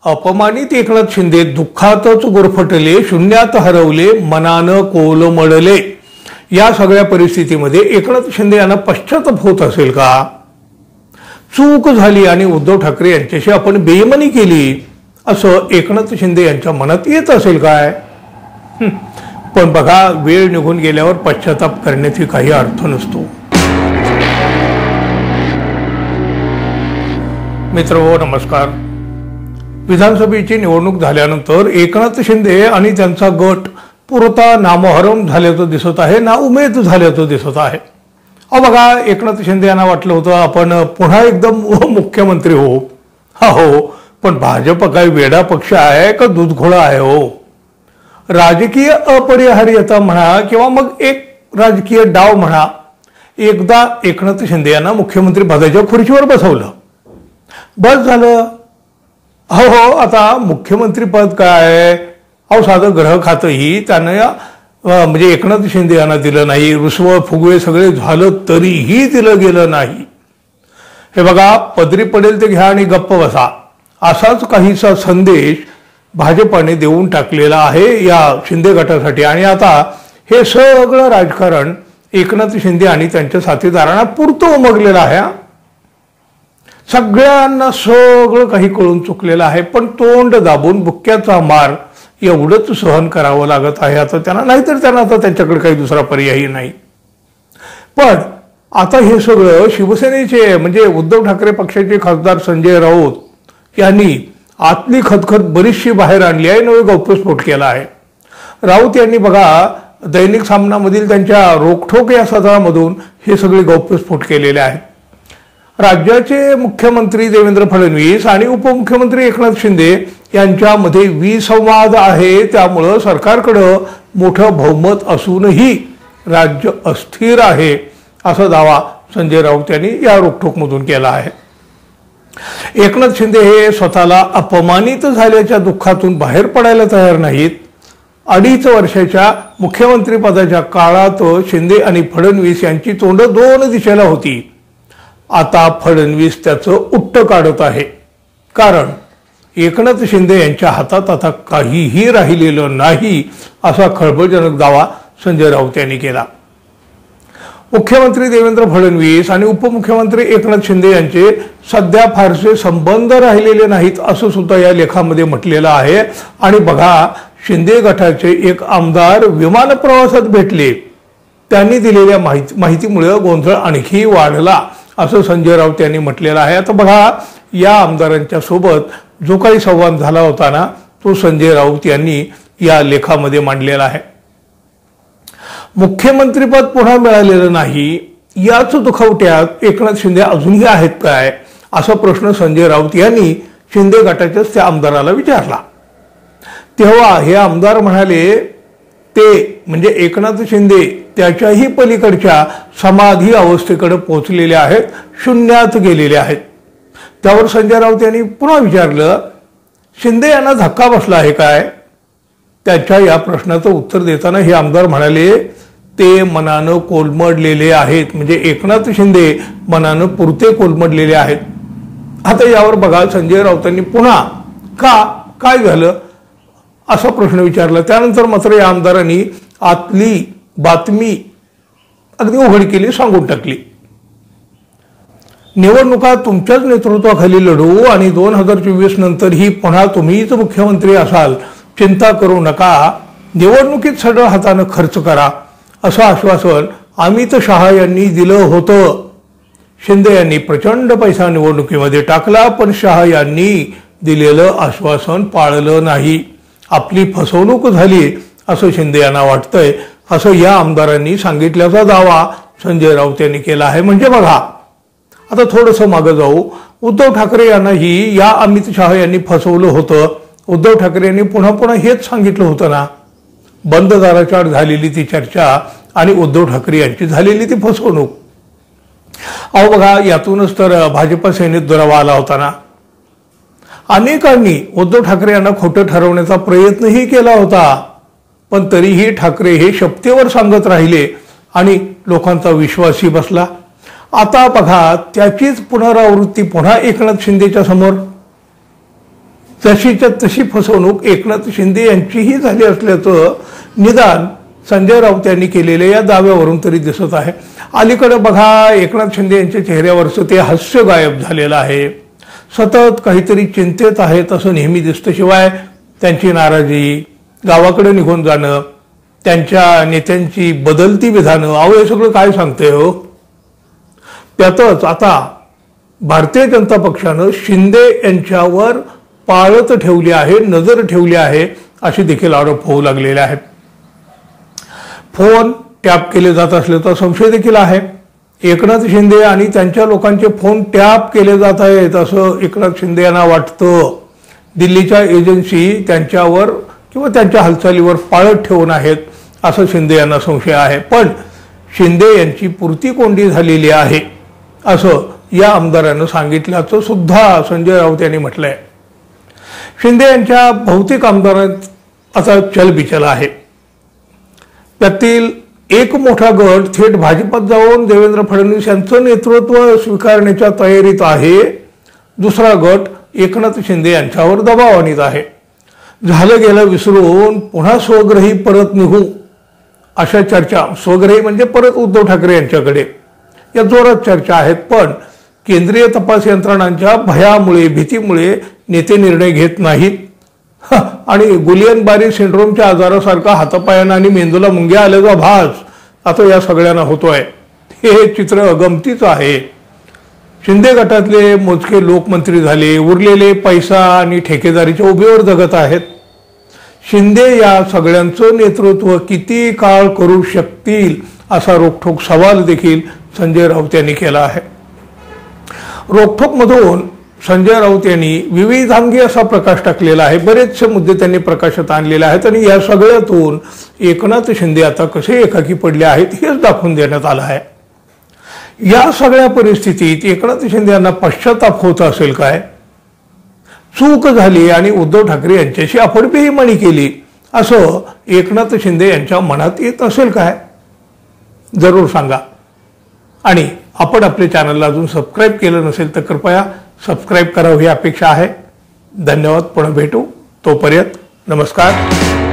अपमानित एकनाथ शिंदे दुःखातच गुरफटले, शून्यात हरवले, मनानं कोलमडले. या सगळ्या परिस्थितीमध्ये एकनाथ शिंदे यांना पश्चाताप होत असेल का? चूक झाली आणि उद्धव ठाकरे यांच्याशी आपण बेईमानी केली असं एकनाथ शिंदे यांच्या मनात येत असेल काय? पण बघा, वेळ निघून गेल्यावर पश्चाताप करण्याची काही अर्थ नसतो. मित्रहो, नमस्कार. विधानसभेची निवडणूक झाल्यानंतर एकनाथ शिंदे आणि त्यांचा गट पुरता नामोहरम झाल्याचं दिसत आहे, नाउमेद झाल्याचं दिसत आहे. बघा, एकनाथ शिंदे यांना वाटलं होतं आपण पुन्हा एकदम मुख्यमंत्री हो. हो, पण भाजप काय वेडा पक्ष आहे का दूधघोडा आहे हो? राजकीय अपरिहार्यता म्हणा किंवा मग एक राजकीय डाव म्हणा, एकदा एकनाथ शिंदे यांना मुख्यमंत्री पदाच्या खुर्चीवर बसवलं, बस झालं. हो, आता मुख्यमंत्री पद काय? साधं ग्रह खातंही त्यानं म्हणजे एकनाथ शिंदे यांना दिलं नाही. रुसवं फुगवे सगळे झालं तरीही दिलं गेलं नाही. हे बघा, पदरी पडेल ते घ्या आणि गप्प बसा, असाच काहीसा संदेश भाजपाने देऊन टाकलेला आहे या शिंदे गटासाठी. आणि आता हे सगळं राजकारण एकनाथ शिंदे आणि त्यांच्या साथीदारांना पुरतं उमगलेलं आहे. सगळ्यांना सगळं काही कळून चुकलेलं आहे, पण तोंड दाबून बुक्क्याचा मार एवढंच सहन करावं लागत आहे आता त्यांना. नाहीतर त्यांना आता त्यांच्याकडे काही दुसरा पर्यायही नाही. पण आता हे सगळं शिवसेनेचे म्हणजे उद्धव ठाकरे पक्षाचे खासदार संजय राऊत यांनी आतली खतखत बरीचशी बाहेर आणली आहे, नवे गौप्यस्फोट केला आहे. राऊत यांनी बघा, दैनिक सामनामधील त्यांच्या रोखठोक या सदरामधून हे सगळे गौप्यस्फोट केलेले आहेत. राज्याचे मुख्यमंत्री देवेंद्र फडणवीस आणि उपमुख्यमंत्री एकनाथ शिंदे यांच्यामध्ये विसंवाद आहे, त्यामुळं सरकारकडं मोठं बहुमत असूनही राज्य अस्थिर आहे असा दावा संजय राऊत यांनी या रोखठोकमधून केला आहे. एकनाथ शिंदे हे स्वतःला अपमानित झाल्याच्या दुःखातून बाहेर पडायला तयार नाहीत. 2.5 वर्षाच्या मुख्यमंत्री पदाच्या काळात शिंदे आणि फडणवीस यांची तोंड 2 दिशेला होती. आता फडणवीस त्याचं उट्ट काढत आहे, कारण एकनाथ शिंदे यांच्या हातात आता काहीही राहिलेलं नाही असा खळबळजनक दावा संजय राऊत यांनी केला. मुख्यमंत्री देवेंद्र फडणवीस आणि उपमुख्यमंत्री एकनाथ शिंदे यांचे सध्या फारसे संबंध राहिलेले नाहीत असं सुद्धा या लेखामध्ये म्हटलेलं आहे. आणि बघा, शिंदे गटाचे एक आमदार विमान प्रवासात भेटले, त्यांनी दिलेल्या माहितीमुळे गोंधळ आणखी वाढला असं संजय राऊत यांनी म्हटलेलं आहे. आता बघा, या आमदारांच्या सोबत जो काही संवाद झाला होता ना, तो संजय राऊत यांनी या लेखामध्ये मांडलेला आहे. मुख्यमंत्रीपद पुन्हा मिळालेलं नाही, याच दुखवट्यात एकनाथ शिंदे अजूनही आहेत काय, असा प्रश्न संजय राऊत यांनी शिंदे गटाच्याच त्या आमदाराला विचारला. तेव्हा हे आमदार म्हणाले, ते म्हणजे एकनाथ शिंदे त्याच्याही पलीकडच्या समाधी अवस्थेकडे पोहोचलेले आहेत, शून्यात गेलेले आहेत. त्यावर संजय राऊत यांनी पुन्हा विचारलं, शिंदे यांना धक्का बसला आहे काय? त्याच्या या प्रश्नाचं उत्तर देताना हे आमदार म्हणाले, ते मनानं कोलमडलेले आहेत. म्हणजे एकनाथ शिंदे मनानं पुरते कोलमडलेले आहेत. आता यावर बघा, संजय राऊतांनी पुन्हा काय झालं असा प्रश्न विचारला. त्यानंतर मात्र या आमदारांनी आतली बातमी अगदी उघड केली, सांगून टाकली. निवडणुका तुमच्याच नेतृत्वाखाली लढू आणि 2024 नंतरही पुन्हा तुम्हीच मुख्यमंत्री असाल, चिंता करू नका, निवडणुकीत सढळ हातानं खर्च करा असं आश्वासन अमित शहा यांनी दिलं होतं. शिंदे यांनी प्रचंड पैसा निवडणुकीमध्ये टाकला, पण शहा यांनी दिलेलं आश्वासन पाळलं नाही. आपली फसवणूक झाली असं शिंदे यांना वाटतंय, असं या आमदारांनी सांगितल्याचा दावा संजय राऊत यांनी केला आहे. म्हणजे बघा, आता थोडंसं मागं जाऊ. उद्धव ठाकरे यांनाही या अमित शहा यांनी फसवलं होतं. उद्धव ठाकरे यांनी पुन्हा पुन्हा हेच सांगितलं होतं ना, बंद दाराच्या आड झालेली ती चर्चा आणि उद्धव ठाकरे यांची झालेली ती फसवणूक. बघा, यातूनच तर भाजप सेनेत दुरावा आला होता ना. अनेकांनी उद्धव ठाकरे यांना खोटं ठरवण्याचा प्रयत्नही केला होता, पण तरीही ठाकरे हे शपथेवर सांगत राहिले आणि लोकांचा विश्वासही बसला. आता बघा, त्याचीच पुनरावृत्ती पुन्हा एकनाथ शिंदेच्या समोर. जशीच्या तशी फसवणूक एकनाथ शिंदे यांचीही झाली असल्याचं निदान संजय राऊत यांनी केलेल्या या दाव्यावरून तरी दिसत आहे. अलीकडे बघा, एकनाथ शिंदे यांच्या चेहऱ्यावरचं ते हास्य गायब झालेलं आहे. सतत काहीतरी चिंतेत आहेत असं नेहमी दिसतं. शिवाय त्यांची नाराजी, गावाकडे निघून जाणं, त्यांच्या नेत्यांची बदलती विधानं, अहो हे सगळं काय सांगते हो. त्यातच आता भारतीय जनता पक्षानं शिंदे यांच्यावर पाळत ठेवली आहे, नजर ठेवली आहे अशी देखील आरोप होऊ लागलेले आहेत. फोन टॅप केले जात असल्याचा संशय देखील आहे. एकनाथ शिंदे आणि त्यांच्या लोकांचे फोन टॅप केले जात आहेत असं एकनाथ शिंदे यांना वाटतं. दिल्लीच्या एजन्सी त्यांच्यावर किंवा त्यांच्या हालचालीवर पाळत ठेवून आहेत असं शिंदे यांना संशय आहे. पण शिंदे यांची पुरती कोंडी झालेली आहे असं या आमदारानं सांगितल्याचं सुद्धा संजय राऊत यांनी म्हटलंय. शिंदे यांच्या बहुतेक आमदारांत आता चलबिचल आहे. त्यातील एक मोठा गट थेट भाजपात जाऊन देवेंद्र फडणवीस यांचं नेतृत्व स्वीकारण्याच्या तयारीत आहे. दुसरा गट एकनाथ शिंदे यांच्यावर दबाव आणीत आहे. झालं गेलं विसरून पुन्हा स्वग्रही परत निघू अशा चर्चा, स्वग्रही म्हणजे परत उद्धव ठाकरे यांच्याकडे, या जोरात चर्चा आहेत. पण केंद्रीय तपास यंत्रणांच्या भयामुळे, भीतीमुळे नेते निर्णय घेत नाहीत आणि गुलियन बारी सिंड्रोमच्या आजारासारखा हातापायांना आणि मेंदूला मुंग्या आल्याचा भास आता या सगळ्यांना होतोय. हे चित्र गमतीच आहे. शिंदे गटातले मोजके लोक मंत्री झाले, उरलेले पैसा आणि ठेकेदारीच्या उभेवर जगत आहेत. शिंदे या सगळ्यांचं नेतृत्व किती काळ करू शकतील असा रोखठोक सवाल देखील संजय राऊत यांनी केला आहे. रोखठोकमधून संजय राऊत यांनी विविधांगी असा प्रकाश टाकलेला आहे. बरेचसे मुद्दे त्यांनी प्रकाशात आणलेले आहेत आणि या सगळ्यातून एकनाथ शिंदे आता कसे एकाकी पडले आहेत हेच दाखवून देण्यात आलं आहे. या सगळ्या परिस्थितीत एकनाथ शिंदे यांना पश्चाताप होत असेल काय? चूक झाली आणि उद्धव ठाकरे यांच्याशी आपण बेईमानी केली असं एकनाथ शिंदे यांच्या मनात येत असेल काय? जरूर सांगा. आणि आपण आपल्या चॅनलला अजून सबस्क्राईब केलं नसेल तर कृपया सबस्क्राईब करावं ही अपेक्षा आहे. धन्यवाद. पुन्हा भेटू. तोपर्यंत नमस्कार.